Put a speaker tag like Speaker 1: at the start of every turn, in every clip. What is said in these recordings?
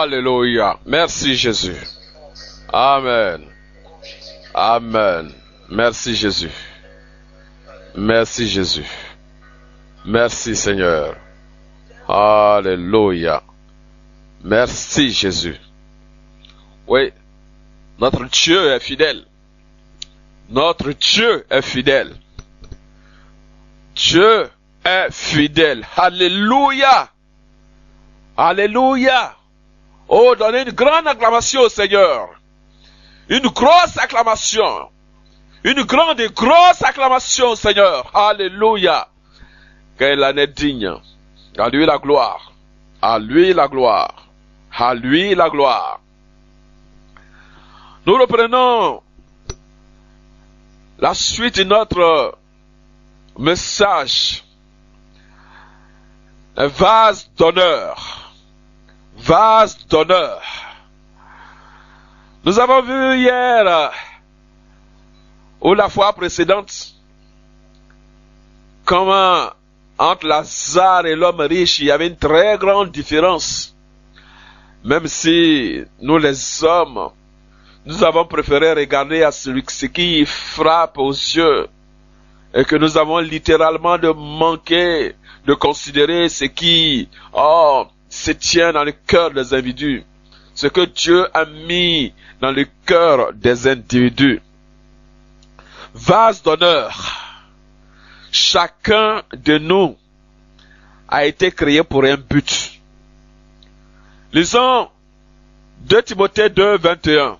Speaker 1: Alléluia. Merci Jésus. Amen. Amen. Merci Jésus. Merci Jésus. Merci Seigneur. Alléluia. Merci Jésus. Oui, notre Dieu est fidèle. Notre Dieu est fidèle. Dieu est fidèle. Alléluia. Alléluia. Oh, donnez une grande acclamation au Seigneur. Une grosse acclamation. Une grande et grosse acclamation au Seigneur. Alléluia. Qu'il en est digne. À lui la gloire. À lui la gloire. À lui la gloire. Nous reprenons la suite de notre message. Un vase d'honneur. Vase d'honneur. Nous avons vu hier, ou la fois précédente, comment entre Lazare et l'homme riche, il y avait une très grande différence. Même si nous les hommes, nous avons préféré regarder à ce qui frappe aux yeux et que nous avons littéralement de manquer de considérer ce qui se tient dans le cœur des individus, ce que Dieu a mis dans le cœur des individus. Vase d'honneur. Chacun de nous a été créé pour un but. Lisons 2 Timothée 2, 21.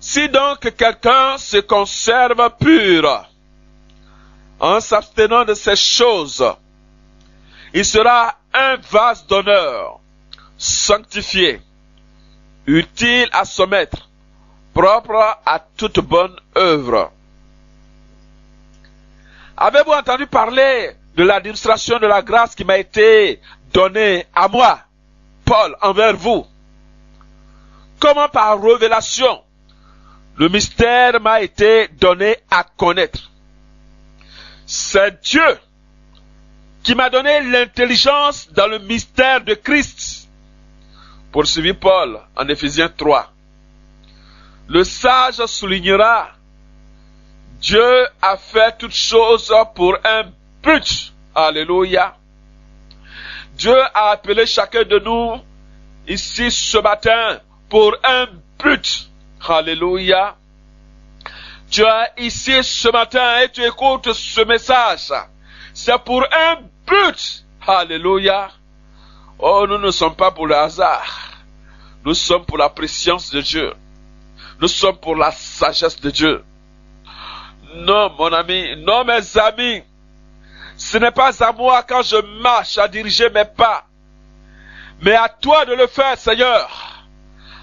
Speaker 1: Si donc quelqu'un se conserve pur en s'abstenant de ces choses, il sera un vase d'honneur, sanctifié, utile à son maître, propre à toute bonne œuvre. Avez-vous entendu parler de l'administration de la grâce qui m'a été donnée à moi, Paul, envers vous? Comment par révélation, le mystère m'a été donné à connaître. C'est Dieu qui m'a donné l'intelligence dans le mystère de Christ. Poursuivit Paul en Éphésiens 3. Le sage soulignera, Dieu a fait toutes choses pour un but. Alléluia. Dieu a appelé chacun de nous ici ce matin pour un but. Alléluia. Tu es ici ce matin et tu écoutes ce message. C'est pour un but. Alléluia. Oh, nous ne sommes pas pour le hasard. Nous sommes pour la préscience de Dieu. Nous sommes pour la sagesse de Dieu. Non, mon ami, non, mes amis. Ce n'est pas à moi quand je marche à diriger mes pas. Mais à toi de le faire, Seigneur.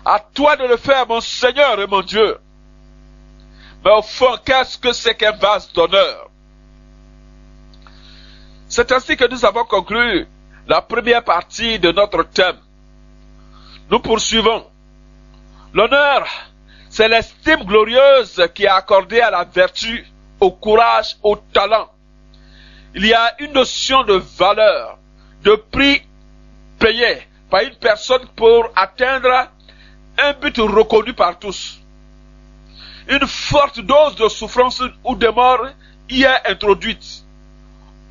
Speaker 1: À toi de le faire, mon Seigneur et mon Dieu. Mais au fond, qu'est-ce que c'est qu'un vase d'honneur? C'est ainsi que nous avons conclu la première partie de notre thème. Nous poursuivons. L'honneur, c'est l'estime glorieuse qui est accordée à la vertu, au courage, au talent. Il y a une notion de valeur, de prix payé par une personne pour atteindre un but reconnu par tous. Une forte dose de souffrance ou de mort y est introduite.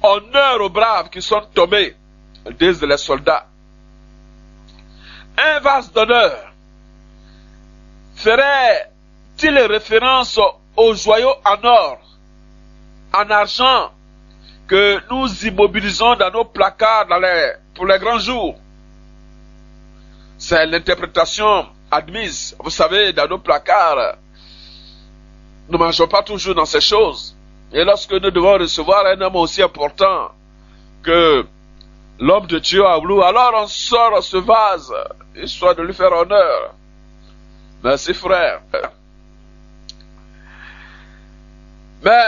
Speaker 1: Honneur aux braves qui sont tombés, disent les soldats. Un vase d'honneur ferait-il référence aux joyaux en or, en argent, que nous immobilisons dans nos placards pour les grands jours? C'est l'interprétation admise. Vous savez, dans nos placards, nous ne mangeons pas toujours dans ces choses. Et lorsque nous devons recevoir un homme aussi important que l'homme de Dieu a voulu, alors on sort ce vase, histoire de lui faire honneur. Merci frère. Mais,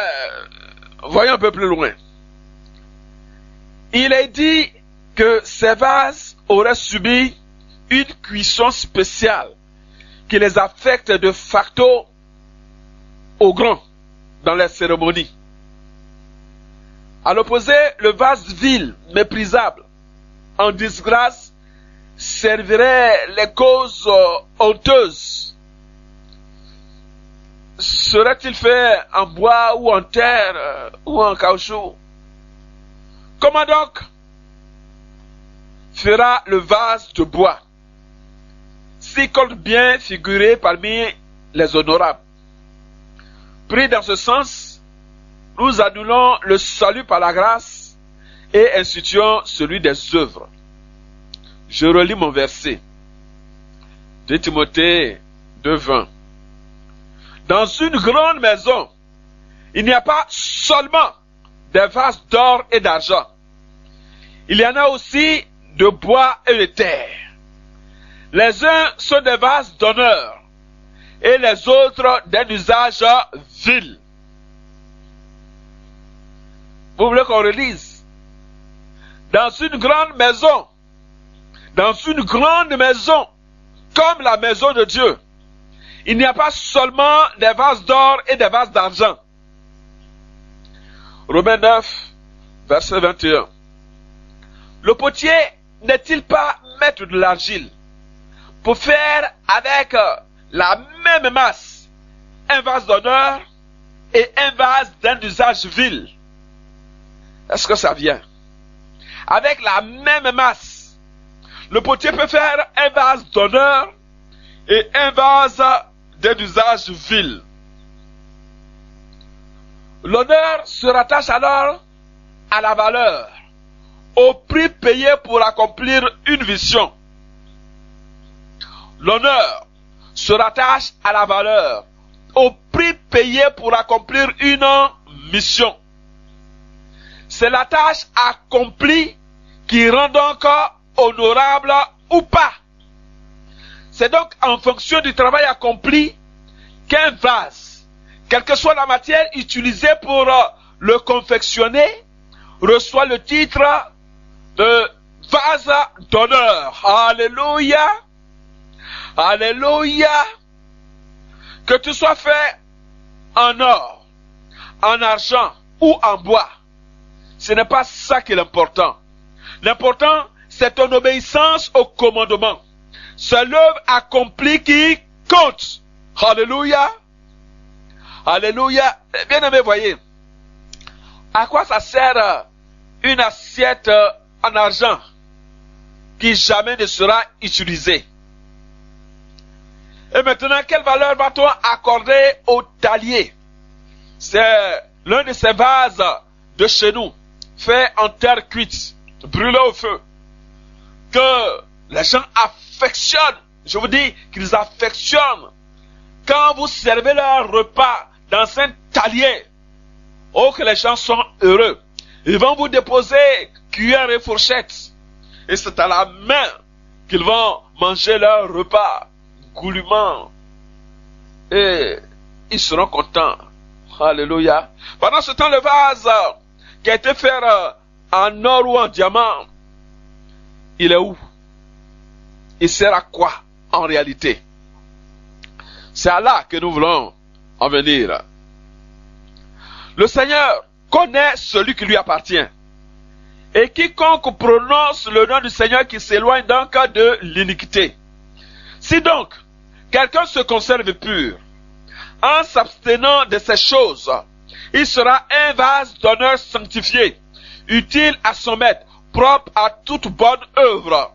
Speaker 1: voyons un peu plus loin. Il est dit que ces vases auraient subi une cuisson spéciale qui les affecte de facto au grand dans les cérémonies. À l'opposé, le vase vil, méprisable, en disgrâce, servirait les causes honteuses? Serait-il fait en bois ou en terre ou en caoutchouc? Comment donc fera le vase de bois s'il compte bien figurer parmi les honorables? Pris dans ce sens, nous annulons le salut par la grâce et instituons celui des œuvres. Je relis mon verset. 2 Timothée 2:20. Dans une grande maison, il n'y a pas seulement des vases d'or et d'argent. Il y en a aussi de bois et de terre. Les uns sont des vases d'honneur et les autres d'un usage vil. Vous voulez qu'on relise? Dans une grande maison, comme la maison de Dieu, il n'y a pas seulement des vases d'or et des vases d'argent. Romains 9, verset 21. Le potier n'est-il pas maître de l'argile pour faire avec la même masse un vase d'honneur et un vase d'un usage vil? Est-ce que ça vient? Avec la même masse, le potier peut faire un vase d'honneur et un vase d'un usage vil. L'honneur se rattache alors à la valeur, au prix payé pour accomplir une mission. L'honneur se rattache à la valeur, au prix payé pour accomplir une mission. C'est la tâche accomplie qui rend donc honorable ou pas. C'est donc en fonction du travail accompli qu'un vase, quelle que soit la matière utilisée pour le confectionner, reçoit le titre de vase d'honneur. Alléluia! Alléluia! Que tu sois fait en or, en argent ou en bois, ce n'est pas ça qui est l'important. L'important, c'est ton obéissance au commandement. C'est l'œuvre accomplie qui compte. Alléluia! Alléluia! Bien aimé, voyez, à quoi ça sert une assiette en argent qui jamais ne sera utilisée? Et maintenant, quelle valeur va-t-on accorder au talier? C'est l'un de ces vases de chez nous, fait en terre cuite, brûlé au feu, que les gens affectionnent. Je vous dis qu'ils affectionnent. Quand vous servez leur repas dans un talier, oh que les gens sont heureux. Ils vont vous déposer cuillère et fourchette. Et c'est à la main qu'ils vont manger leur repas goulûment. Et ils seront contents. Alléluia. Pendant ce temps, le vase qui a été fait en or ou en diamant, il est où? Il sert à quoi en réalité? C'est à là que nous voulons en venir. Le Seigneur connaît celui qui lui appartient. Et quiconque prononce le nom du Seigneur qui s'éloigne donc de l'iniquité. Si donc quelqu'un se conserve pur, en s'abstenant de ces choses, il sera un vase d'honneur sanctifié, utile à son maître, propre à toute bonne œuvre.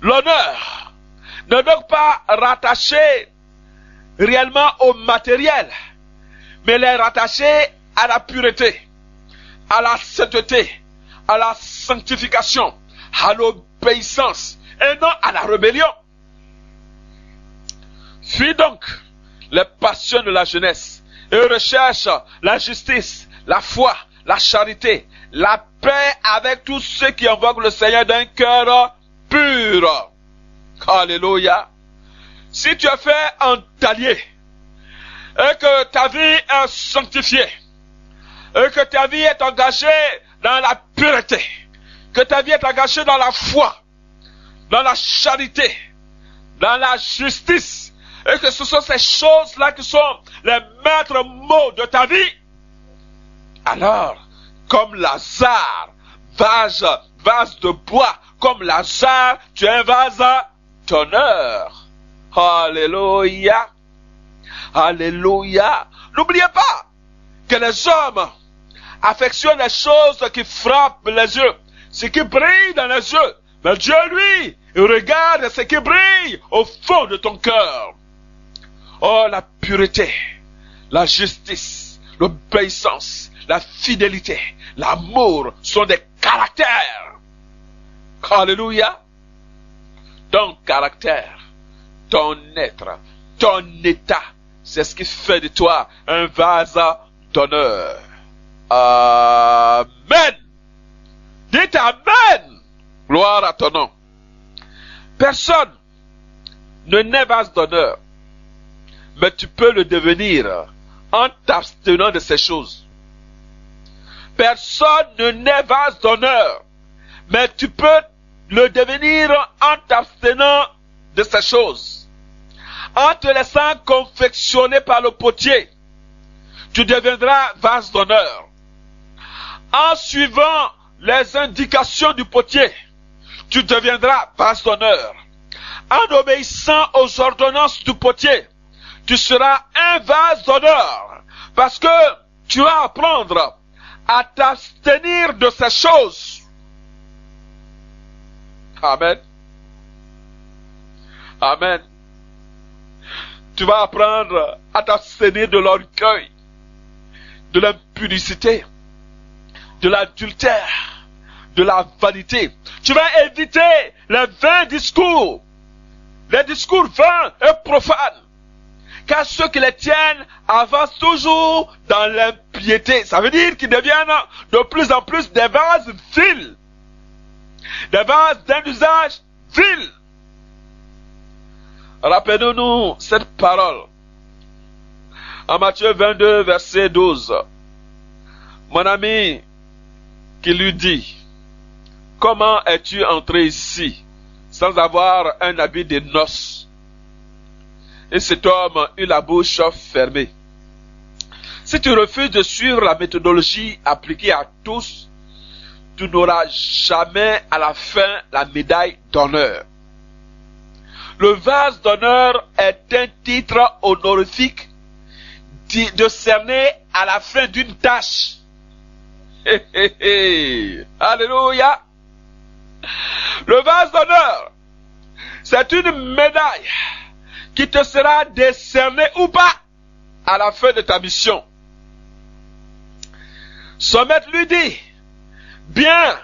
Speaker 1: L'honneur n'est donc pas rattaché réellement au matériel, mais il est rattaché à la pureté, à la sainteté, à la sanctification, à l'obéissance, et non à la rébellion. Fuis donc les passions de la jeunesse et recherche la justice, la foi, la charité, la paix avec tous ceux qui invoquent le Seigneur d'un cœur pur. Alléluia. Si tu as fait un talier et que ta vie est sanctifiée et que ta vie est engagée dans la pureté, que ta vie est engagée dans la foi, dans la charité, dans la justice, et que ce sont ces choses-là qui sont les maîtres mots de ta vie, alors, comme Lazare, vase vase de bois, comme Lazare, tu es un vase d'honneur. Alléluia. Alléluia. N'oubliez pas que les hommes affectionnent les choses qui frappent les yeux, ce qui brille dans les yeux. Mais Dieu, lui, il regarde ce qui brille au fond de ton cœur. Oh, la pureté, la justice, l'obéissance, la fidélité, l'amour sont des caractères. Alléluia. Ton caractère, ton être, ton état, c'est ce qui fait de toi un vase d'honneur. Amen. Dites Amen. Gloire à ton nom. Personne ne n'est vase d'honneur, mais tu peux le devenir en t'abstenant de ces choses. Personne ne n'est vase d'honneur, mais tu peux le devenir en t'abstenant de ces choses. En te laissant confectionner par le potier, tu deviendras vase d'honneur. En suivant les indications du potier, tu deviendras vase d'honneur. En obéissant aux ordonnances du potier, tu seras un vase d'honneur. Parce que tu vas apprendre à t'abstenir de ces choses. Amen. Amen. Tu vas apprendre à t'abstenir de l'orgueil, de l'impudicité, de l'adultère, de la vanité. Tu vas éviter les vains discours, les discours vains et profanes. Car ceux qui les tiennent avancent toujours dans l'impiété. Ça veut dire qu'ils deviennent de plus en plus des vases vils. Des vases d'un usage vil. Rappelons-nous cette parole. En Matthieu 22, verset 12. Mon ami qui lui dit, comment es-tu entré ici sans avoir un habit de noces? Et cet homme eut la bouche fermée. Si tu refuses de suivre la méthodologie appliquée à tous, tu n'auras jamais à la fin la médaille d'honneur. Le vase d'honneur est un titre honorifique décerné à la fin d'une tâche. Alléluia. Le vase d'honneur, c'est une médaille qui te sera décernée ou pas à la fin de ta mission. Son maître lui dit, bien,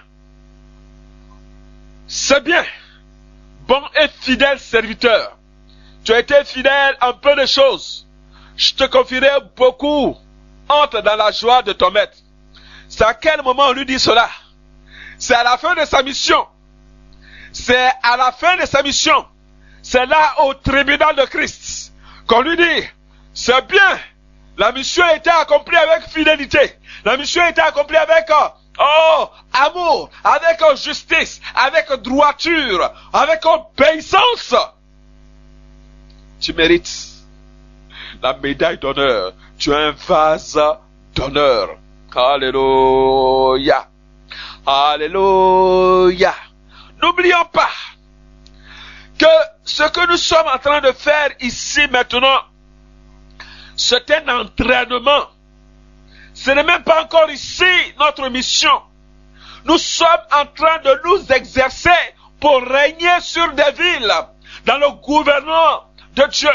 Speaker 1: c'est bien, bon et fidèle serviteur. Tu as été fidèle en peu de choses. Je te confierai beaucoup. Entre dans la joie de ton maître. C'est à quel moment on lui dit cela? C'est à la fin de sa mission. C'est à la fin de sa mission. C'est là au tribunal de Christ qu'on lui dit, c'est bien, la mission a été accomplie avec fidélité. La mission a été accomplie avec amour, avec justice, avec droiture, avec obéissance. Tu mérites la médaille d'honneur. Tu es un vase d'honneur. Alléluia. Alléluia. N'oublions pas que ce que nous sommes en train de faire ici maintenant, c'est un entraînement. Ce n'est même pas encore ici notre mission. Nous sommes en train de nous exercer pour régner sur des villes, dans le gouvernement de Dieu,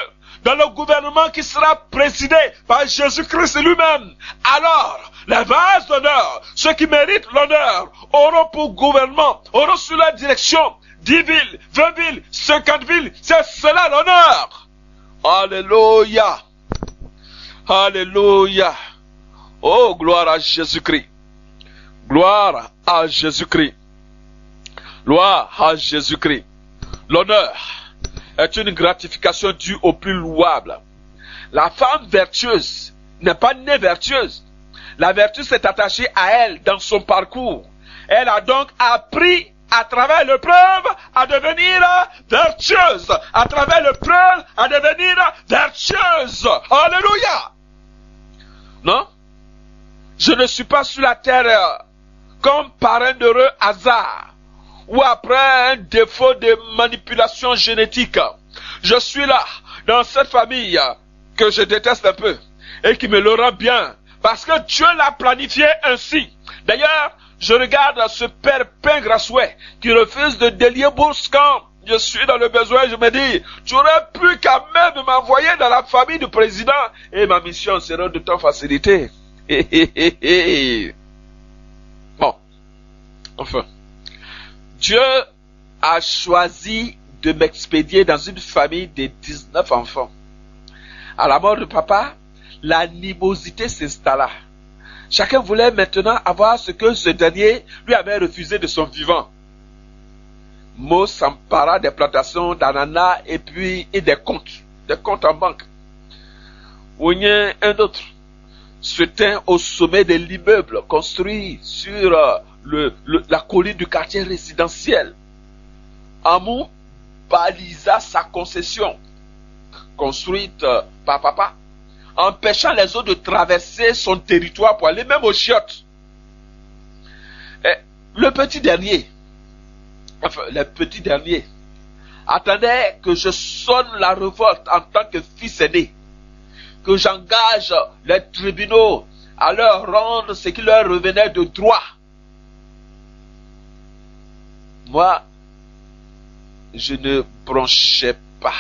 Speaker 1: dans le gouvernement qui sera présidé par Jésus-Christ lui-même. Alors, les vases d'honneur, ceux qui méritent l'honneur, auront pour gouvernement, auront sous leur direction 10 villes, 20 villes, 50 villes. C'est cela l'honneur. Alléluia. Alléluia. Oh, gloire à Jésus-Christ. Gloire à Jésus-Christ. Gloire à Jésus-Christ. L'honneur est une gratification due au plus louable. La femme vertueuse n'est pas née vertueuse. La vertu s'est attachée à elle dans son parcours. Elle a donc appris à travers l'épreuve à devenir vertueuse. À travers l'épreuve à devenir vertueuse. Alléluia. Non? Je ne suis pas sur la terre comme par un heureux hasard. ou après un défaut de manipulation génétique. Je suis là, dans cette famille que je déteste un peu et qui me le rend bien, parce que Dieu l'a planifié ainsi. D'ailleurs, je regarde ce père Pingrasouet qui refuse de délier bourse quand je suis dans le besoin. Je me dis, tu aurais pu quand même m'envoyer dans la famille du président et ma mission serait de ton facilité. Bon, enfin, Dieu a choisi de m'expédier dans une famille de 19 enfants. À la mort de papa, l'animosité s'installa. Chacun voulait maintenant avoir ce que ce dernier lui avait refusé de son vivant. Mo s'empara des plantations d'ananas et des comptes en banque. Ounien, un autre, se tint au sommet de l'immeuble construit sur la colline du quartier résidentiel. Amou balisa sa concession, construite par papa, empêchant les autres de traverser son territoire pour aller même aux chiottes. Et les petits derniers attendaient que je sonne la révolte en tant que fils aîné, que j'engage les tribunaux à leur rendre ce qui leur revenait de droit. Moi, je ne bronchais pas.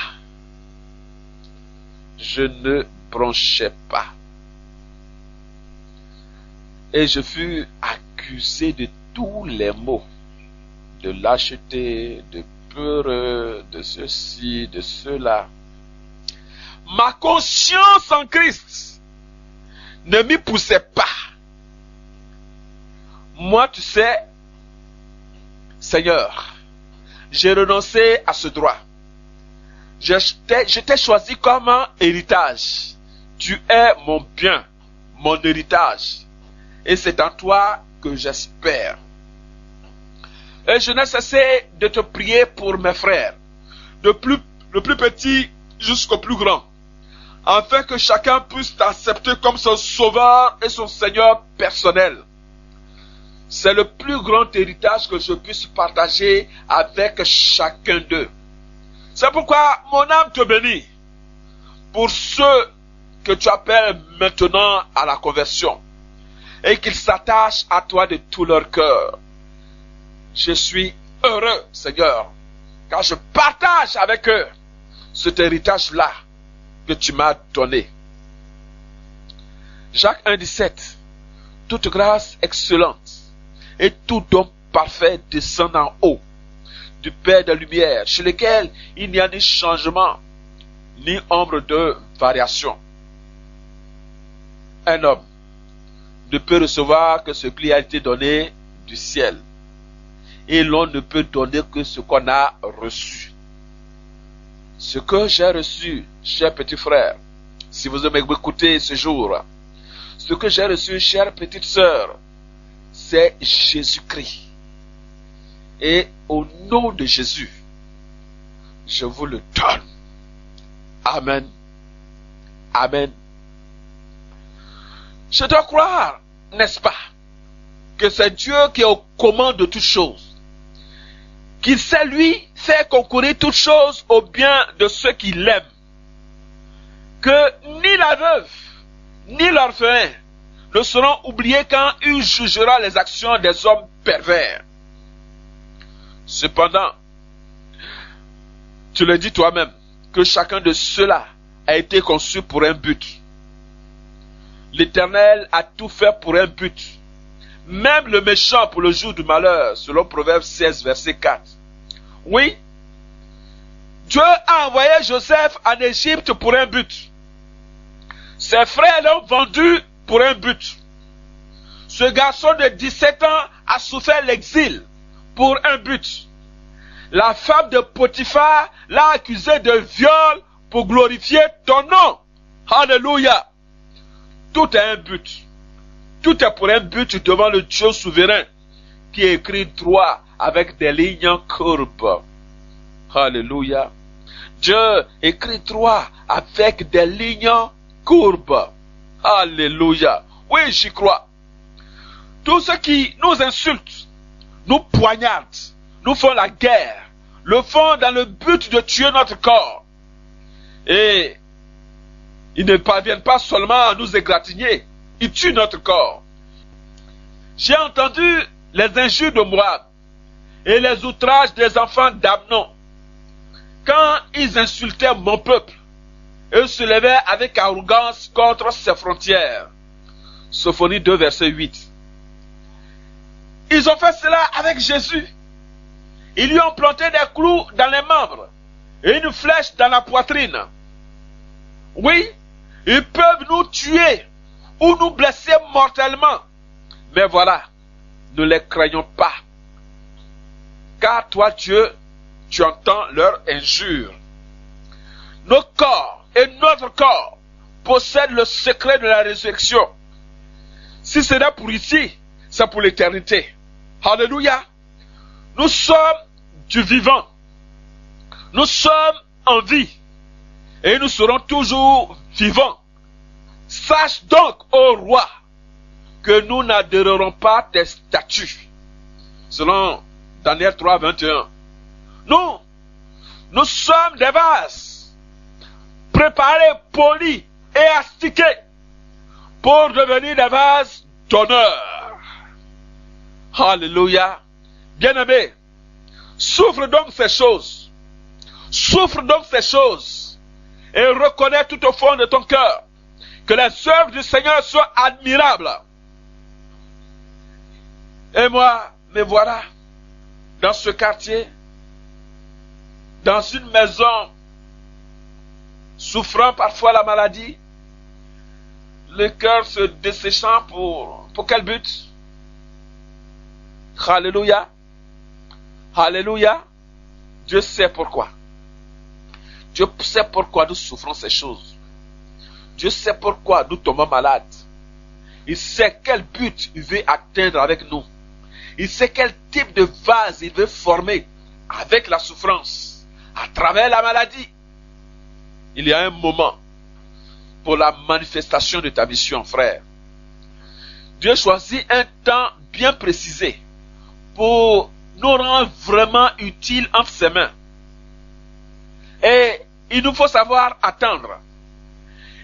Speaker 1: Et je fus accusé de tous les maux, de lâcheté, de peureux, de ceci, de cela. Ma conscience en Christ ne m'y poussait pas. Moi, tu sais, Seigneur, j'ai renoncé à ce droit. Je t'ai choisi comme un héritage. Tu es mon bien, mon héritage. Et c'est en toi que j'espère. Et je n'ai cessé de te prier pour mes frères, le plus petit jusqu'au plus grand, afin que chacun puisse t'accepter comme son sauveur et son Seigneur personnel. C'est le plus grand héritage que je puisse partager avec chacun d'eux. C'est pourquoi mon âme te bénit pour ceux que tu appelles maintenant à la conversion et qu'ils s'attachent à toi de tout leur cœur. Je suis heureux, Seigneur, car je partage avec eux cet héritage-là que tu m'as donné. Jacques 1,17. Toute grâce excellente et tout don parfait descend en haut du Père de lumière, chez lequel il n'y a ni changement, ni ombre de variation. Un homme ne peut recevoir que ce qui a été donné du ciel, et l'on ne peut donner que ce qu'on a reçu. Ce que j'ai reçu, chers petits frères, si vous m'écoutez ce jour, ce que j'ai reçu, chères petites sœurs, c'est Jésus-Christ. Et au nom de Jésus, je vous le donne. Amen. Amen. Je dois croire, n'est-ce pas, que c'est Dieu qui est aux commandes de toutes choses, qu'il sait lui faire concourir toutes choses au bien de ceux qui l'aiment, que ni la veuve, ni l'orphelin ne seront oubliés quand il jugera les actions des hommes pervers. Cependant, tu le dis toi-même, que chacun de ceux-là a été conçu pour un but. L'Éternel a tout fait pour un but, même le méchant pour le jour du malheur, selon Proverbe 16, verset 4. Oui, Dieu a envoyé Joseph en Égypte pour un but. Ses frères l'ont vendu pour un but. Ce garçon de 17 ans a souffert l'exil pour un but. La femme de Potiphar l'a accusé de viol pour glorifier ton nom. Alléluia. Tout est un but. Tout est pour un but devant le Dieu souverain qui écrit droit avec des lignes courbes. Alléluia. Dieu écrit droit avec des lignes courbes. Alléluia. Oui, j'y crois. Tous ceux qui nous insultent, nous poignardent, nous font la guerre, le font dans le but de tuer notre corps. Et ils ne parviennent pas seulement à nous égratigner, ils tuent notre corps. J'ai entendu les injures de Moab et les outrages des enfants d'Amnon quand ils insultaient mon peuple et se levaient avec arrogance contre ses frontières. Sophonie 2, verset 8. Ils ont fait cela avec Jésus. Ils lui ont planté des clous dans les membres et une flèche dans la poitrine. Oui, ils peuvent nous tuer ou nous blesser mortellement. Mais voilà, ne les craignons pas. Car toi, Dieu, tu entends leurs injures. Nos corps et notre corps possèdent le secret de la résurrection. Si ce n'est pour ici, c'est pour l'éternité. Alléluia. Nous sommes du vivant. Nous sommes en vie. Et nous serons toujours vivants. Sache donc, ô roi, que nous n'adhérerons pas à tes statuts. Selon Daniel 3, 21. Nous sommes des vases, préparés, polis et astiqués, pour devenir des vases d'honneur. Alléluia. Bien-aimé, souffre donc ces choses. Souffre donc ces choses. Et reconnais tout au fond de ton cœur que les œuvres du Seigneur sont admirables. Et moi, me voilà dans ce quartier, dans une maison, souffrant parfois la maladie, le cœur se desséchant pour quel but? Alléluia. Alléluia. Dieu sait pourquoi. Dieu sait pourquoi nous souffrons ces choses. Dieu sait pourquoi nous tombons malades. Il sait quel but il veut atteindre avec nous. Il sait quel type de vase il veut former avec la souffrance, à travers la maladie. Il y a un moment pour la manifestation de ta mission, frère. Dieu choisit un temps bien précisé pour nous rendre vraiment utiles entre ses mains. Et il nous faut savoir attendre.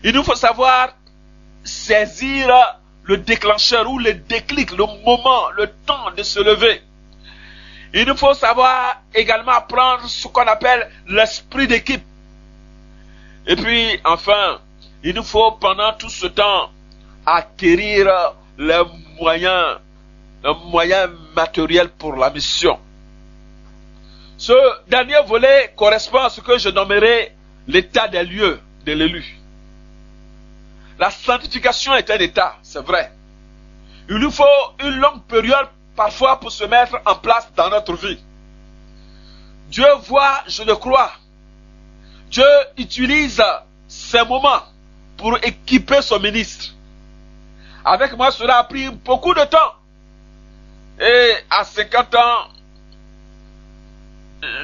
Speaker 1: Il nous faut savoir saisir le déclencheur ou le déclic, le moment, le temps de se lever. Il nous faut savoir également apprendre ce qu'on appelle l'esprit d'équipe. Et puis, enfin, il nous faut pendant tout ce temps acquérir les moyens matériels pour la mission. Ce dernier volet correspond à ce que je nommerai l'état des lieux de l'élu. La sanctification est un état, c'est vrai. Il nous faut une longue période parfois pour se mettre en place dans notre vie. Dieu voit, je le crois. Dieu utilise ces moments pour équiper son ministre. Avec moi, cela a pris beaucoup de temps. Et à 50 ans,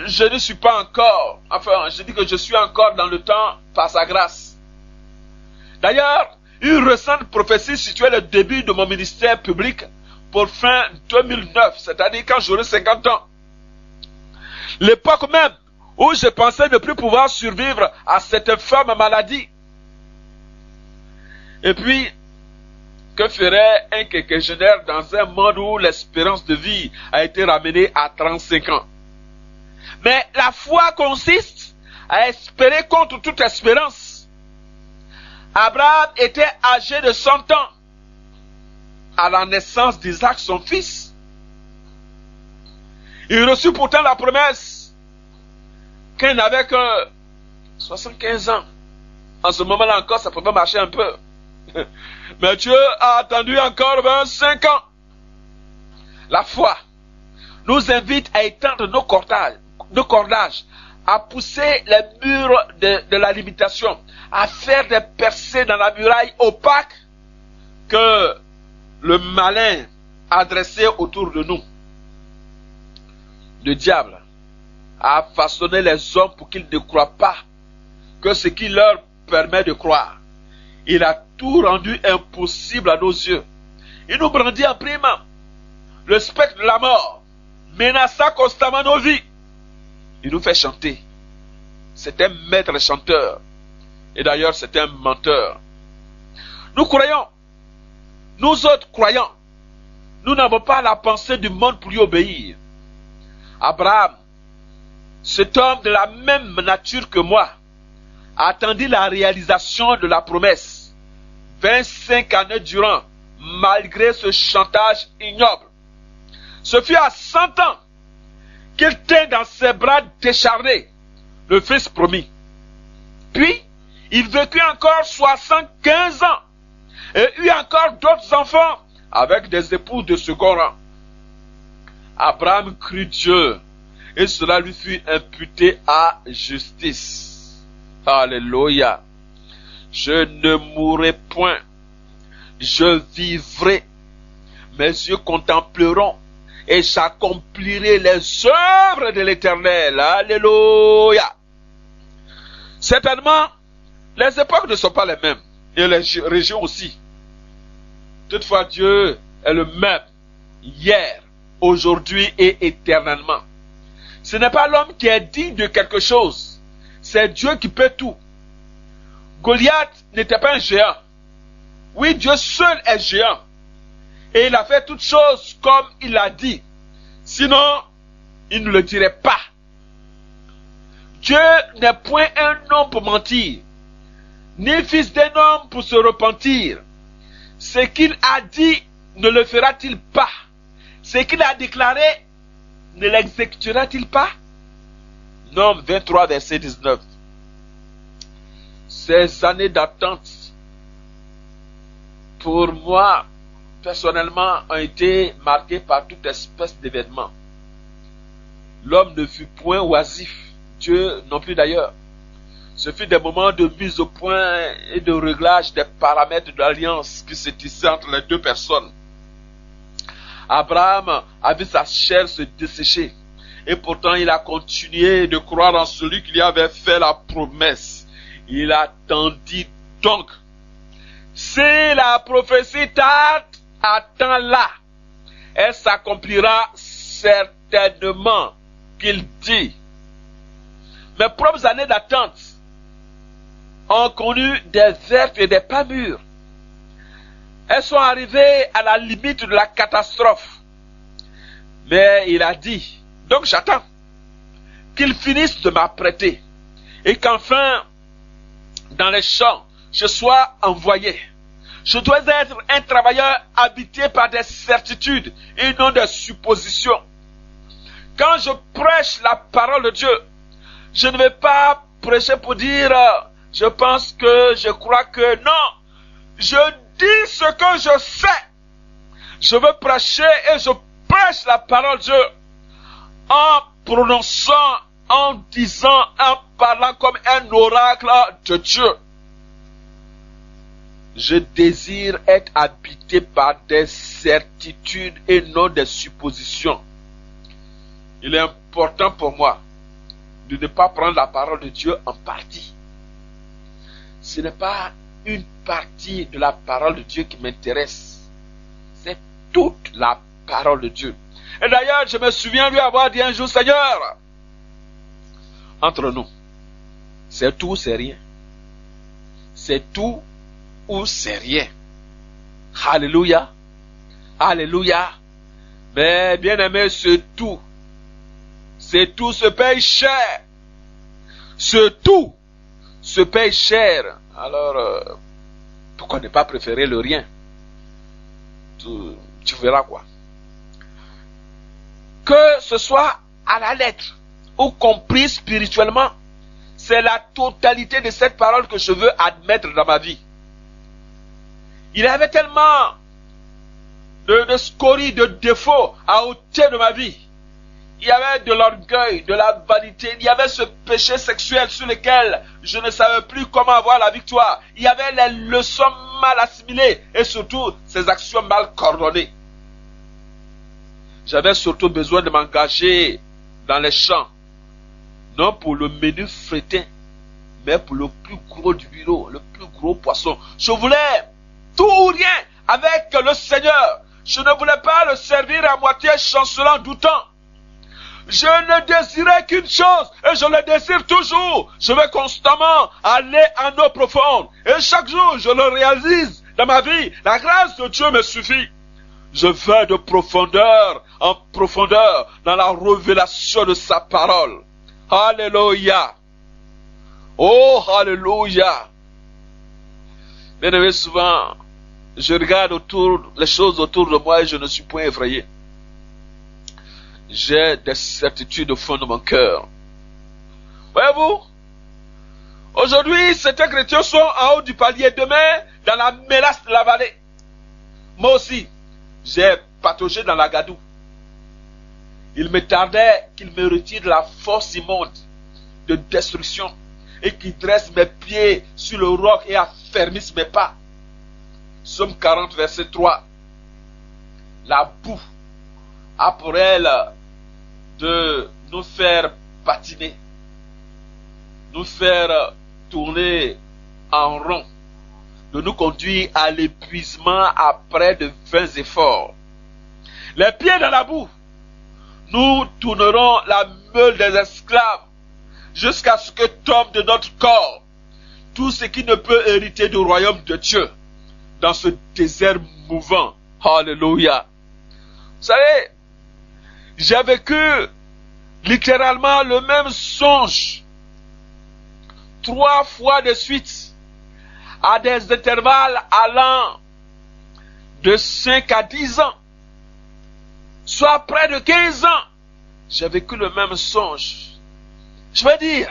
Speaker 1: je ne suis pas encore, enfin, je dis que je suis encore dans le temps par sa grâce. D'ailleurs, une récente prophétie situait le début de mon ministère public pour fin 2009, c'est-à-dire quand j'aurai 50 ans. L'époque même où je pensais ne plus pouvoir survivre à cette infâme maladie. Et puis, que ferait un quinquagénaire dans un monde où l'espérance de vie a été ramenée à 35 ans? Mais la foi consiste à espérer contre toute espérance. Abraham était âgé de 100 ans à la naissance d'Isaac, son fils. Il reçut pourtant la promesse qu'il n'avait que 75 ans. En ce moment-là encore, ça pouvait marcher un peu. Mais Dieu a attendu encore 25 ans. La foi nous invite à étendre nos cordages, à pousser les murs de la limitation, à faire des percées dans la muraille opaque que le malin a dressé autour de nous. Le diable a façonné les hommes pour qu'ils ne croient pas que ce qui leur permet de croire. Il a tout rendu impossible à nos yeux. Il nous brandit en prime le spectre de la mort, menaça constamment nos vies. Il nous fait chanter. C'est un maître chanteur. Et d'ailleurs, c'est un menteur. Nous croyons, nous autres croyants, nous n'avons pas la pensée du monde pour lui obéir. Abraham, cet homme de la même nature que moi, attendit la réalisation de la promesse 25 années durant, malgré ce chantage ignoble. Ce fut à 100 ans qu'il tint dans ses bras décharnés le fils promis. Puis, il vécut encore 75 ans et eut encore d'autres enfants avec des épouses de second rang. Abraham crut Dieu et cela lui fut imputé à justice. Alléluia. Je ne mourrai point, je vivrai, mes yeux contempleront et j'accomplirai les œuvres de l'Éternel. Alléluia. Certainement, les époques ne sont pas les mêmes et les régions aussi. Toutefois, Dieu est le même hier, aujourd'hui et éternellement. Ce n'est pas l'homme qui est digne de quelque chose, c'est Dieu qui peut tout. Goliath n'était pas un géant. Oui, Dieu seul est géant. Et il a fait toutes choses comme il l'a dit. Sinon, il ne le dirait pas. Dieu n'est point un homme pour mentir, ni fils d'un homme pour se repentir. Ce qu'il a dit, ne le fera-t-il pas? Ce qu'il a déclaré, ne l'exécutera-t-il pas? Nom 23, verset 19. Ces années d'attente, pour moi, personnellement, ont été marquées par toute espèce d'événements. L'homme ne fut point oisif, Dieu non plus d'ailleurs. Ce fut des moments de mise au point et de réglage des paramètres de l'alliance qui se tissaient entre les deux personnes. Abraham a vu sa chair se dessécher et pourtant il a continué de croire en celui qui lui avait fait la promesse. Il attendit donc. Si la prophétie tarde, attends-la. Elle s'accomplira certainement, qu'il dit. Mes propres années d'attente ont connu des vertes et des pas mûres. Elles sont arrivées à la limite de la catastrophe. Mais il a dit, donc j'attends qu'il finisse de m'apprêter et qu'enfin, dans les champs, je sois envoyé. Je dois être un travailleur habité par des certitudes et non des suppositions. Quand je prêche la parole de Dieu, je ne vais pas prêcher pour dire je pense que, je crois que, non. Je dis ce que je sais. Je veux prêcher et je prêche la parole de Dieu en prononçant, en disant, en parlant comme un oracle de Dieu. Je désire être habité par des certitudes et non des suppositions. Il est important pour moi de ne pas prendre la parole de Dieu en partie. Ce n'est pas une partie de la parole de Dieu qui m'intéresse. C'est toute la parole de Dieu. Et d'ailleurs, je me souviens lui avoir dit un jour, Seigneur, entre nous, c'est tout ou c'est rien. C'est tout ou c'est rien. Alléluia. Alléluia. Mais bien aimé, ce tout se paye cher. Ce tout se paye cher. Alors, pourquoi ne pas préférer le rien? Tu verras quoi. Que ce soit à la lettre ou compris spirituellement, c'est la totalité de cette parole que je veux admettre dans ma vie. Il y avait tellement de scories, de défauts à ôter de ma vie. Il y avait de l'orgueil, de la vanité, il y avait ce péché sexuel sur lequel je ne savais plus comment avoir la victoire. Il y avait les leçons mal assimilées et surtout ces actions mal coordonnées. J'avais surtout besoin de m'engager dans les champs, non pour le menu frétin, mais pour le plus gros du bureau, le plus gros poisson. Je voulais tout ou rien avec le Seigneur. Je ne voulais pas le servir à moitié chancelant, doutant. Je ne désirais qu'une chose, et je le désire toujours. Je vais constamment aller en eau profonde. Et chaque jour, je le réalise dans ma vie. La grâce de Dieu me suffit. Je vais de profondeur en profondeur dans la révélation de sa parole. Alléluia. Oh, alléluia. Bien aimé, souvent, je regarde les choses autour de moi et je ne suis point effrayé. J'ai des certitudes au fond de mon cœur. Voyez-vous, aujourd'hui, certains chrétiens sont en haut du palier, demain, dans la mélasse de la vallée. Moi aussi, j'ai pataugé dans la gadoue. Il me tardait qu'il me retire la force immonde de destruction et qu'il dresse mes pieds sur le roc et affermisse mes pas. Psaume 40, verset 3. La boue a pour elle de nous faire patiner, nous faire tourner en rond, de nous conduire à l'épuisement après de vains efforts. Les pieds dans la boue, nous tournerons la meule des esclaves jusqu'à ce que tombe de notre corps tout ce qui ne peut hériter du royaume de Dieu dans ce désert mouvant. Alléluia. Vous savez, j'ai vécu littéralement le même songe 3 fois de suite à des intervalles allant de 5 à 10 ans, soit près de 15 ans. J'ai vécu le même songe. Je veux dire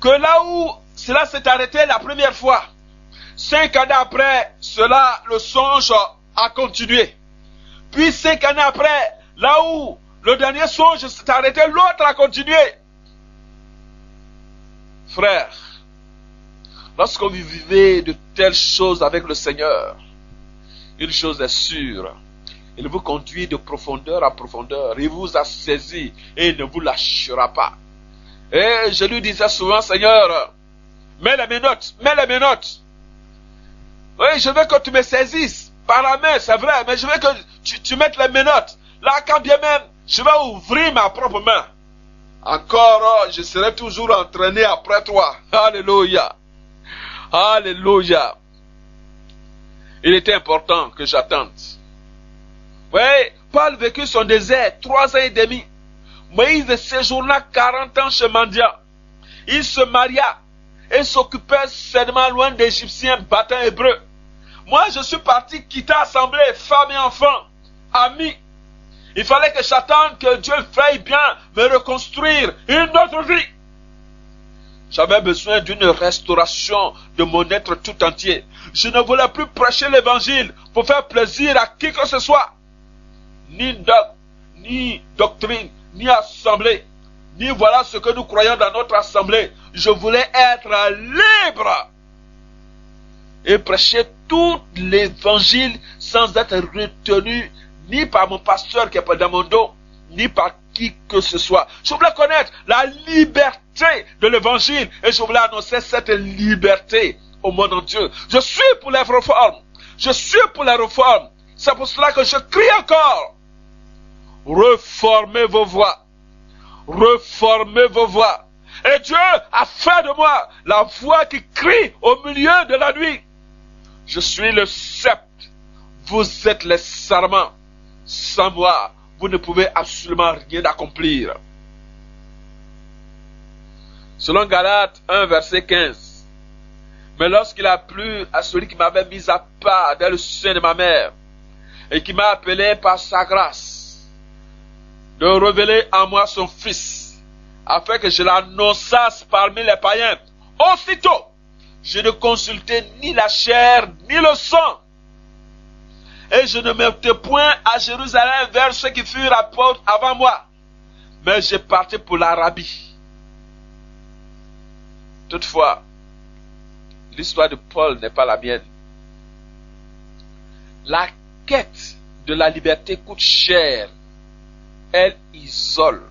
Speaker 1: que là où cela s'est arrêté la première fois, 5 années après cela, le songe a continué. Puis 5 années après, là où le dernier songe s'est arrêté, l'autre a continué. Frère, lorsque vous vivez de telles choses avec le Seigneur, une chose est sûre, il vous conduit de profondeur en profondeur, il vous a saisi et il ne vous lâchera pas. Et je lui disais souvent, Seigneur, mets les menottes. Oui, je veux que tu me saisisses par la main, c'est vrai, mais je veux que tu mettes les menottes. Là, quand bien même, je vais ouvrir ma propre main. Encore, je serai toujours entraîné après toi. Alléluia. Alléluia. Il était important que j'attende. Oui, Paul vécut son désert 3 ans et demi. Moïse séjourna 40 ans chez Mandia. Il se maria et s'occupait sainement loin d'Égyptiens battants hébreux. Moi, je suis parti quitter l'assemblée, femmes et enfants, amis. Il fallait que j'attende que Dieu veuille bien me reconstruire une autre vie. J'avais besoin d'une restauration de mon être tout entier. Je ne voulais plus prêcher l'évangile pour faire plaisir à qui que ce soit. Ni doctrine, ni assemblée, ni voilà ce que nous croyons dans notre assemblée. Je voulais être libre et prêcher tout l'évangile sans être retenu ni par mon pasteur qui est dans mon dos, ni par qui que ce soit. Je voulais connaître la liberté de l'évangile et je voulais annoncer cette liberté au monde entier. Je suis pour les réformes. Je suis pour les réformes. C'est pour cela que je crie encore. Reformez vos voix. Reformez vos voix. Et Dieu a fait de moi la voix qui crie au milieu de la nuit. Je suis le sceptre. Vous êtes les sarments. Sans moi, vous ne pouvez absolument rien accomplir. Selon Galates 1, verset 15. Mais lorsqu'il a plu à celui qui m'avait mis à part dans le sein de ma mère, et qui m'a appelé par sa grâce, de révéler en moi son Fils, afin que je l'annonçasse parmi les païens, aussitôt, je ne consultai ni la chair, ni le sang, et je ne m'étais point à Jérusalem vers ceux qui furent apôtres avant moi, mais je partais pour l'Arabie. Toutefois, l'histoire de Paul n'est pas la mienne. La quête de la liberté coûte cher. Elle isole.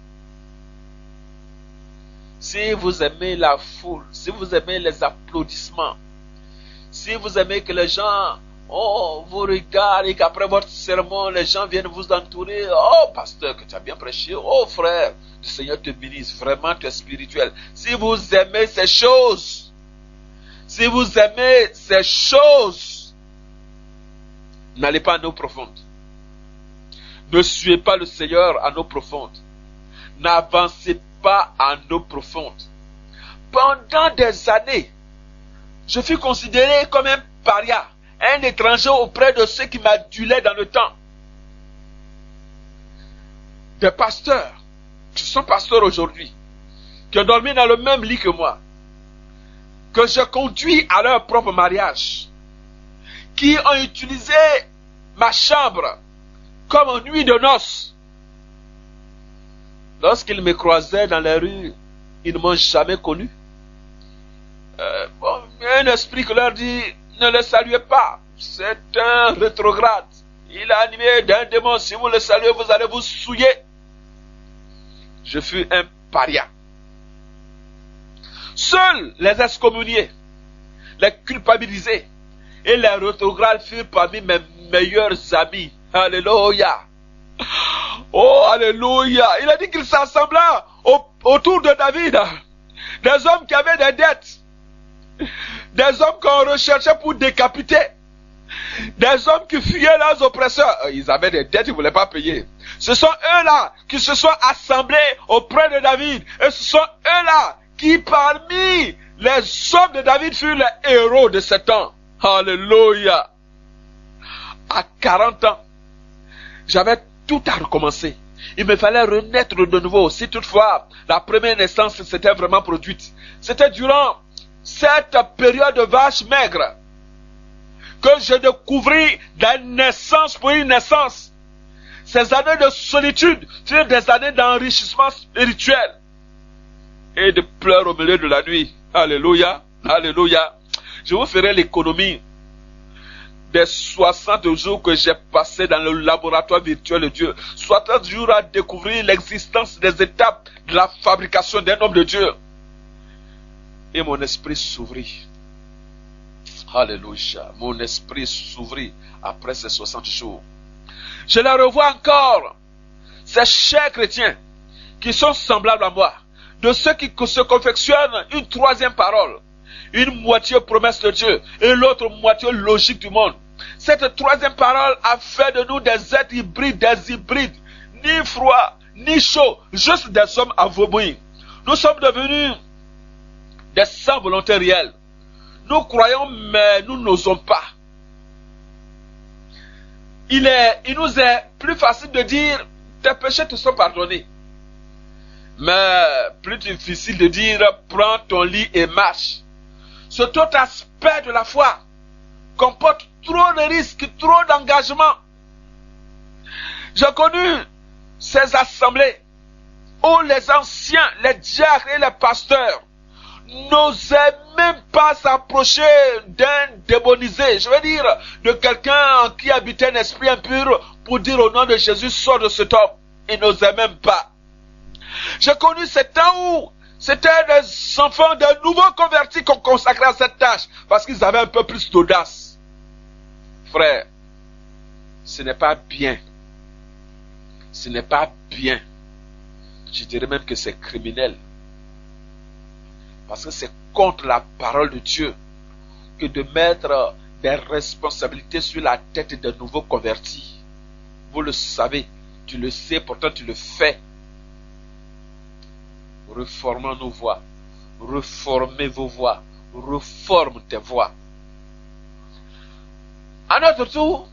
Speaker 1: Si vous aimez la foule, si vous aimez les applaudissements, si vous aimez que les gens Oh, vous regardez qu'après votre sermon, les gens viennent vous entourer. Oh, pasteur, que tu as bien prêché. Oh, frère, le Seigneur te bénisse. Vraiment, tu es spirituel. Si vous aimez ces choses, n'allez pas à nos profondes. Ne suivez pas le Seigneur à nos profondes. N'avancez pas à nos profondes. Pendant des années, je fus considéré comme un paria, un étranger auprès de ceux qui m'adulaient dans le temps. Des pasteurs, qui sont pasteurs aujourd'hui, qui ont dormi dans le même lit que moi, que je conduis à leur propre mariage, qui ont utilisé ma chambre comme nuit de noces. Lorsqu'ils me croisaient dans les rues, ils ne m'ont jamais connu. Il y a un esprit qui leur dit, ne le saluez pas, c'est un rétrograde. Il est animé d'un démon, si vous le saluez, vous allez vous souiller. Je fus un paria. Seuls les excommuniés, les culpabilisés et les rétrogrades furent parmi mes meilleurs amis. Alléluia. Oh, alléluia. Il a dit qu'il s'assembla autour de David. Des hommes qui avaient des dettes. Des hommes qu'on recherchait pour décapiter. Des hommes qui fuyaient leurs oppresseurs. Ils avaient des dettes, ils ne voulaient pas payer. Ce sont eux-là qui se sont assemblés auprès de David. Et ce sont eux-là qui, parmi les hommes de David, furent les héros de ce temps. Alléluia. À 40 ans, j'avais tout à recommencer. Il me fallait renaître de nouveau. Si toutefois, la première naissance s'était vraiment produite. C'était durant cette période de vache maigre que je découvris la naissance pour une naissance. Ces années de solitude furent des années d'enrichissement spirituel et de pleurs au milieu de la nuit. Alléluia, alléluia. Je vous ferai l'économie des 60 jours que j'ai passés dans le laboratoire virtuel de Dieu. 60 jours à découvrir l'existence des étapes de la fabrication d'un homme de Dieu. Et mon esprit s'ouvrit. Alléluia. Mon esprit s'ouvrit après ces 60 jours. Je les revois encore. Ces chers chrétiens qui sont semblables à moi. De ceux qui se confectionnent une troisième parole. Une moitié promesse de Dieu et l'autre moitié logique du monde. Cette troisième parole a fait de nous des êtres hybrides, ni froid, ni chaud, juste des hommes à vomir. Nous sommes devenus des sans volonté réelle. Nous croyons, mais nous n'osons pas. Il nous est plus facile de dire, tes péchés te sont pardonnés. Mais plus difficile de dire, prends ton lit et marche. Cet autre aspect de la foi comporte trop de risques, trop d'engagement. J'ai connu ces assemblées où les anciens, les diacres et les pasteurs n'osaient même pas s'approcher d'un démonisé, je veux dire, de quelqu'un en qui habitait un esprit impur pour dire au nom de Jésus, sors de cet homme. Ils n'osaient même pas. J'ai connu ces temps où c'était des enfants de nouveaux convertis qu'on consacrait à cette tâche parce qu'ils avaient un peu plus d'audace. Frère, ce n'est pas bien. Ce n'est pas bien. Je dirais même que c'est criminel. Parce que c'est contre la parole de Dieu que de mettre des responsabilités sur la tête des nouveaux convertis. Vous le savez, tu le sais, pourtant tu le fais. Reformons nos voix. Reformez vos voix. Reforme tes voix. À notre tour,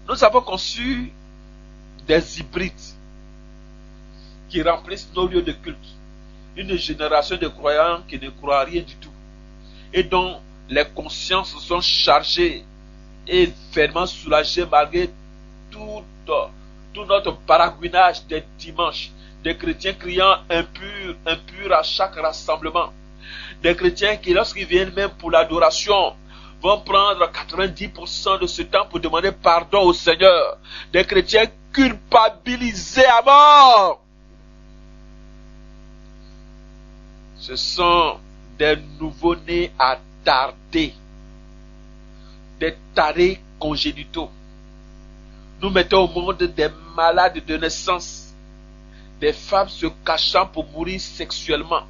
Speaker 1: nous avons conçu des hybrides qui remplissent nos lieux de culte. Une génération de croyants qui ne croient rien du tout et dont les consciences sont chargées et fermement soulagées malgré tout notre baragouinage des dimanches. Des chrétiens criant impurs, impurs à chaque rassemblement. Des chrétiens qui, lorsqu'ils viennent même pour l'adoration, vont prendre 90% de ce temps pour demander pardon au Seigneur. Des chrétiens culpabilisés à mort. Ce sont des nouveau-nés attardés. des tarés congénitaux. Nous mettons au monde des malades de naissance, des femmes se cachant pour mourir sexuellement,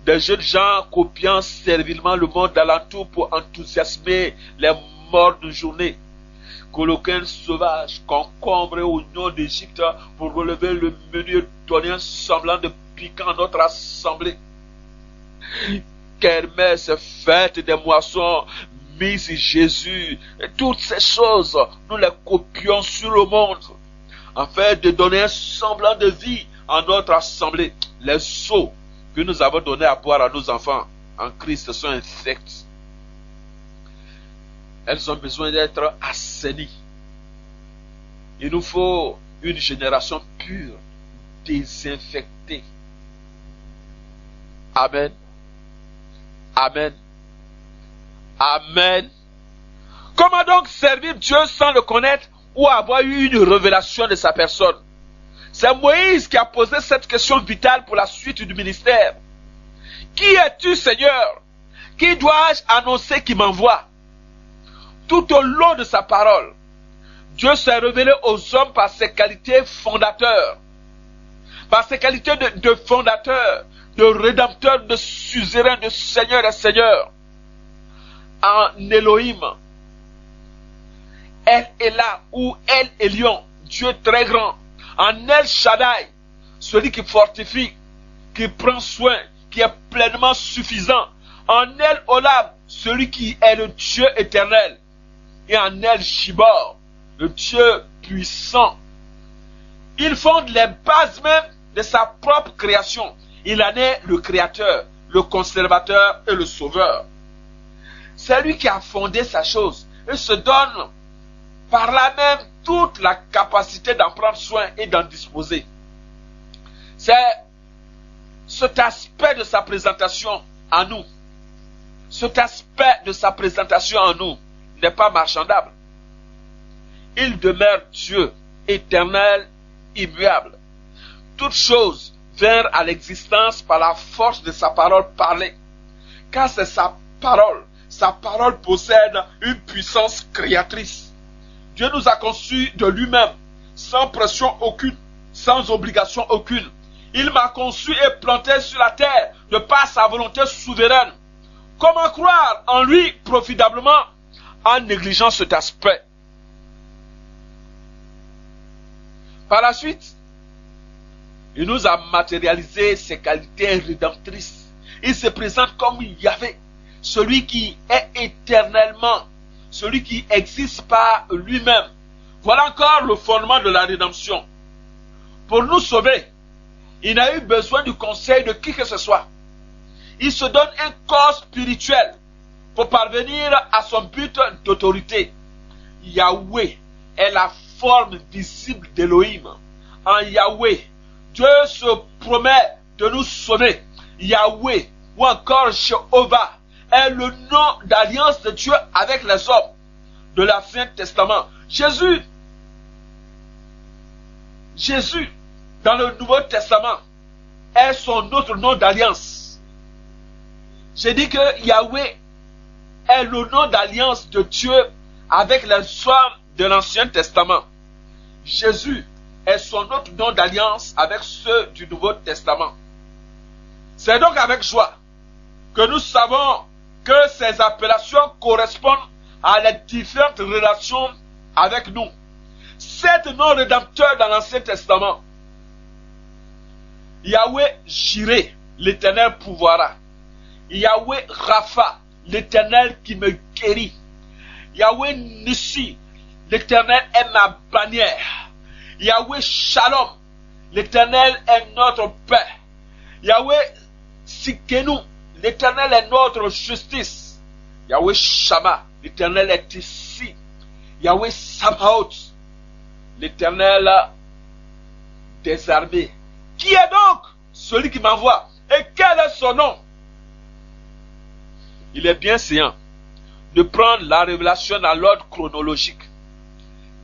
Speaker 1: des jeunes gens copiant servilement le monde alentour pour enthousiasmer les morts de journée, coloquins sauvages, concombres et oignons d'Égypte pour relever le menu donné semblant de piquant à notre assemblée. Kermesse, fête des moissons, mise Jésus, et toutes ces choses, nous les copions sur le monde, afin de donner un semblant de vie à notre assemblée. Les eaux que nous avons données à boire à nos enfants en Christ sont infectes. Elles ont besoin d'être assainies. Il nous faut une génération pure, désinfectée. Amen. Amen. Amen. Comment donc servir Dieu sans le connaître ou avoir eu une révélation de sa personne? C'est Moïse qui a posé cette question vitale pour la suite du ministère. Qui es-tu, Seigneur? Qui dois-je annoncer qui m'envoie? Tout au long de sa parole, Dieu s'est révélé aux hommes par ses qualités fondateurs, par ses qualités de fondateur, de rédempteur, de suzerain, de Seigneur et Seigneur. En Elohim, El Elah ou El Elyon, Dieu très grand. En El Shaddai, celui qui fortifie, qui prend soin, qui est pleinement suffisant. En El Olam, celui qui est le Dieu éternel. Et en El Shibor, le Dieu puissant. Il fonde les bases même de sa propre création. Il en est le créateur, le conservateur et le sauveur. C'est lui qui a fondé sa chose et se donne par là même toute la capacité d'en prendre soin et d'en disposer. C'est cet aspect de sa présentation en nous. Cet aspect de sa présentation en nous n'est pas marchandable. Il demeure Dieu, éternel, immuable. Toutes choses vinrent à l'existence par la force de sa parole parlée. Car c'est sa parole possède une puissance créatrice. Dieu nous a conçus de lui-même, sans pression aucune, sans obligation aucune. Il m'a conçu et planté sur la terre de par sa volonté souveraine. Comment croire en lui profitablement en négligeant cet aspect? Par la suite, il nous a matérialisé ses qualités rédemptrices. Il se présente comme Yahvé, celui qui est éternellement, celui qui existe par lui-même. Voilà encore le fondement de la rédemption. Pour nous sauver, il n'a eu besoin du conseil de qui que ce soit. Il se donne un corps spirituel pour parvenir à son but d'autorité. Yahweh est la forme visible d'Elohim. En Yahweh, Dieu se promet de nous sauver. Yahweh ou encore Jéhovah est le nom d'alliance de Dieu avec les hommes de l'Ancien Testament. Jésus, dans le Nouveau Testament, est son autre nom d'alliance. J'ai dit que Yahweh est le nom d'alliance de Dieu avec les hommes de l'Ancien Testament. Jésus est son autre nom d'alliance avec ceux du Nouveau Testament. C'est donc avec joie que nous savons que ces appellations correspondent à les différentes relations avec nous. Sept noms rédempteurs dans l'Ancien Testament. Yahweh Jireh, l'Éternel pourvoira. Yahweh Rapha, l'Éternel qui me guérit. Yahweh Nissi, l'Éternel est ma bannière. Yahweh Shalom, l'Éternel est notre paix. Yahweh Sikenu, l'Éternel est notre justice. Yahweh Shama, l'Éternel est ici. Yahweh Sabaoth, l'Éternel des armées. Qui est donc celui qui m'envoie? Et quel est son nom? Il est bien séant de prendre la révélation dans l'ordre chronologique.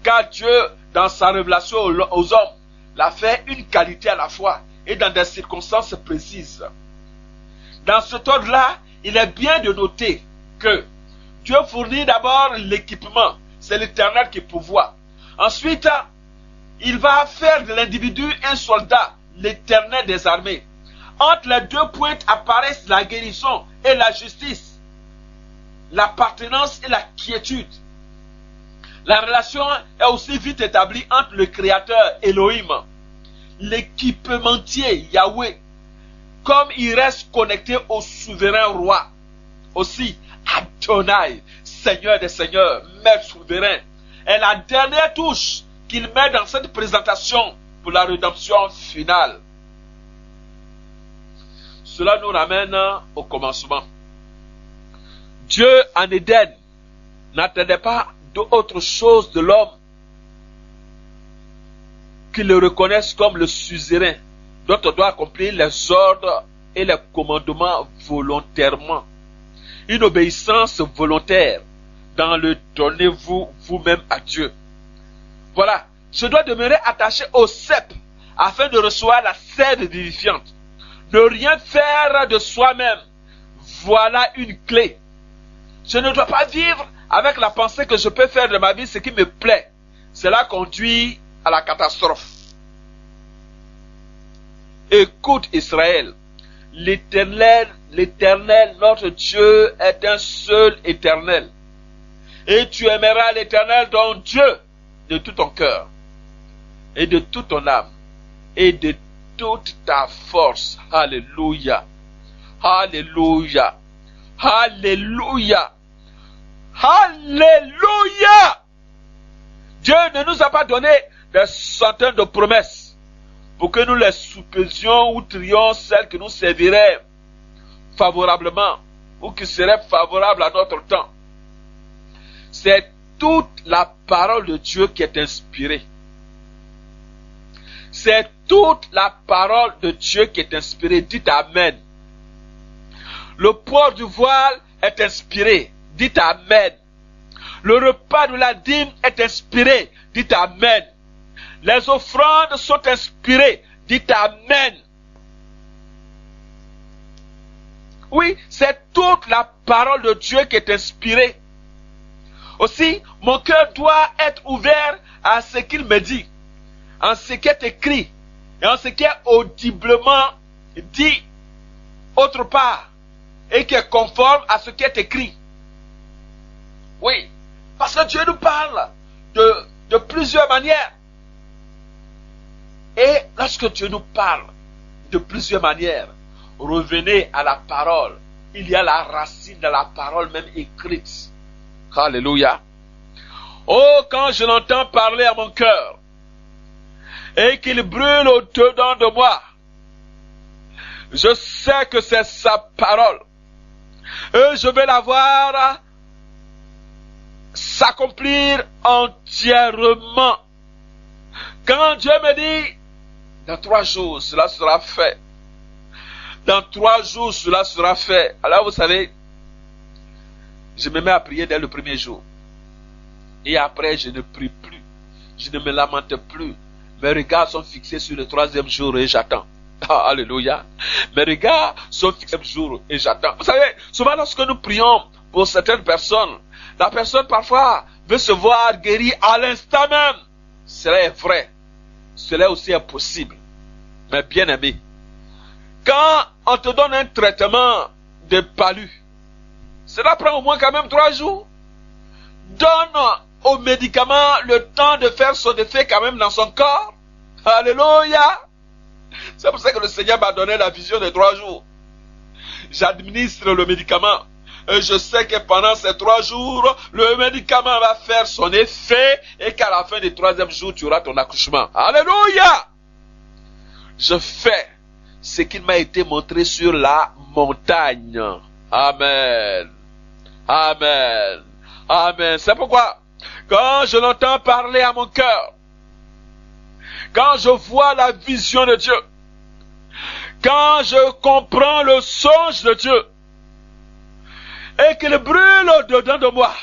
Speaker 1: Car Dieu, dans sa révélation aux hommes, l'a fait une qualité à la fois et dans des circonstances précises. Dans cet ordre-là, il est bien de noter que Dieu fournit d'abord l'équipement. C'est l'Éternel qui pourvoit. Ensuite, il va faire de l'individu un soldat, l'Éternel des armées. Entre les deux pointes apparaissent la guérison et la justice, l'appartenance et la quiétude. La relation est aussi vite établie entre le Créateur Elohim, l'équipementier Yahweh, comme il reste connecté au souverain roi. Aussi, Adonai, Seigneur des seigneurs, Maître souverain, est la dernière touche qu'il met dans cette présentation pour la rédemption finale. Cela nous ramène au commencement. Dieu en Éden n'attendait pas d'autre chose de l'homme qu'il le reconnaisse comme le suzerain dont on doit accomplir les ordres et les commandements volontairement. Une obéissance volontaire dans le donnez-vous vous-même à Dieu. Voilà, je dois demeurer attaché au cep afin de recevoir la sève vivifiante. Ne rien faire de soi-même. Voilà une clé. Je ne dois pas vivre avec la pensée que je peux faire de ma vie ce qui me plaît. Cela conduit à la catastrophe. Écoute Israël, l'Éternel, notre Dieu est un seul Éternel. Et tu aimeras l'Éternel ton Dieu de tout ton cœur, et de toute ton âme, et de toute ta force. Alléluia. Alléluia. Alléluia. Alléluia. Dieu ne nous a pas donné des centaines de promesses pour que nous les soupesions ou trions celles que nous serviraient favorablement ou qui seraient favorables à notre temps. C'est toute la parole de Dieu qui est inspirée. C'est toute la parole de Dieu qui est inspirée. Dites Amen. Le port du voile est inspiré. Dites Amen. Le repas de la dîme est inspiré. Dites Amen. Les offrandes sont inspirées. Dites Amen. Oui, c'est toute la parole de Dieu qui est inspirée. Aussi, mon cœur doit être ouvert à ce qu'il me dit, en ce qui est écrit et en ce qui est audiblement dit autre part et qui est conforme à ce qui est écrit. Oui, parce que Dieu nous parle de plusieurs manières. Et lorsque Dieu nous parle de plusieurs manières, revenez à la parole. Il y a la racine de la parole même écrite. Alléluia. Oh, quand je l'entends parler à mon cœur et qu'il brûle au-dedans de moi, je sais que c'est sa parole. Et je vais la voir s'accomplir entièrement. Quand Dieu me dit, dans 3 jours, cela sera fait. Dans 3 jours, cela sera fait. Alors vous savez, je me mets à prier dès le premier jour. Et après, je ne prie plus. Je ne me lamente plus. Mes regards sont fixés sur le 3e jour et j'attends. Ah, alléluia. Mes regards sont fixés sur le jour et j'attends. Vous savez, souvent lorsque nous prions pour certaines personnes, la personne parfois veut se voir guérie à l'instant même. Cela est vrai. Cela aussi est possible. Mais bien aimé, quand on te donne un traitement de palu, cela prend au moins quand même 3 jours. Donne au médicament le temps de faire son effet quand même dans son corps. Alléluia. C'est pour ça que le Seigneur m'a donné la vision de 3 jours. J'administre le médicament. Et je sais que pendant ces 3 jours, le médicament va faire son effet et qu'à la fin du 3e jour, tu auras ton accouchement. Alléluia. Je fais ce qu'il m'a été montré sur la montagne. Amen. Amen. Amen. C'est pourquoi, quand je l'entends parler à mon cœur, quand je vois la vision de Dieu, quand je comprends le songe de Dieu, et qu'il brûle au-dedans de moi,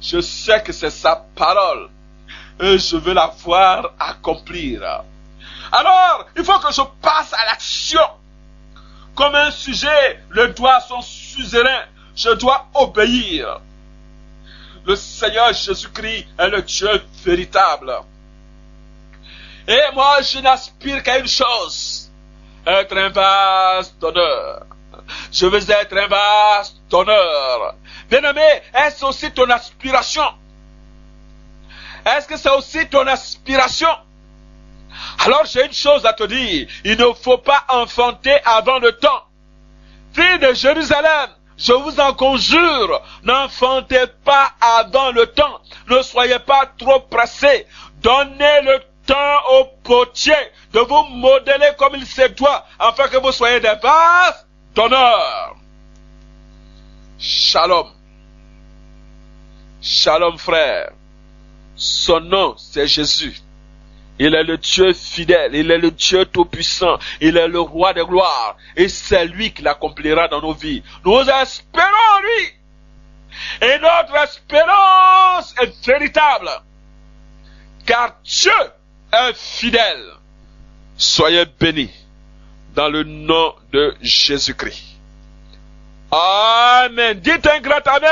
Speaker 1: je sais que c'est sa parole, et je veux la voir accomplir. Alors, il faut que je passe à l'action. Comme un sujet le doigt à son suzerain, je dois obéir. Le Seigneur Jésus-Christ est le Dieu véritable. Et moi, je n'aspire qu'à une chose, être un vase d'honneur. Je veux être un vase d'honneur. Bien-aimé, est-ce aussi ton aspiration? Est-ce que c'est aussi ton aspiration? Alors j'ai une chose à te dire, il ne faut pas enfanter avant le temps. Fille de Jérusalem, je vous en conjure, n'enfantez pas avant le temps. Ne soyez pas trop pressés. Donnez le temps au potier de vous modeler comme il se doit, afin que vous soyez des vases d'honneur. Shalom. Shalom frère. Son nom c'est Jésus. Il est le Dieu fidèle, il est le Dieu tout-puissant, il est le roi de gloire, et c'est lui qui l'accomplira dans nos vies. Nous espérons en lui, et notre espérance est véritable, car Dieu est fidèle. Soyez bénis dans le nom de Jésus-Christ. Amen. Dites un grand amen.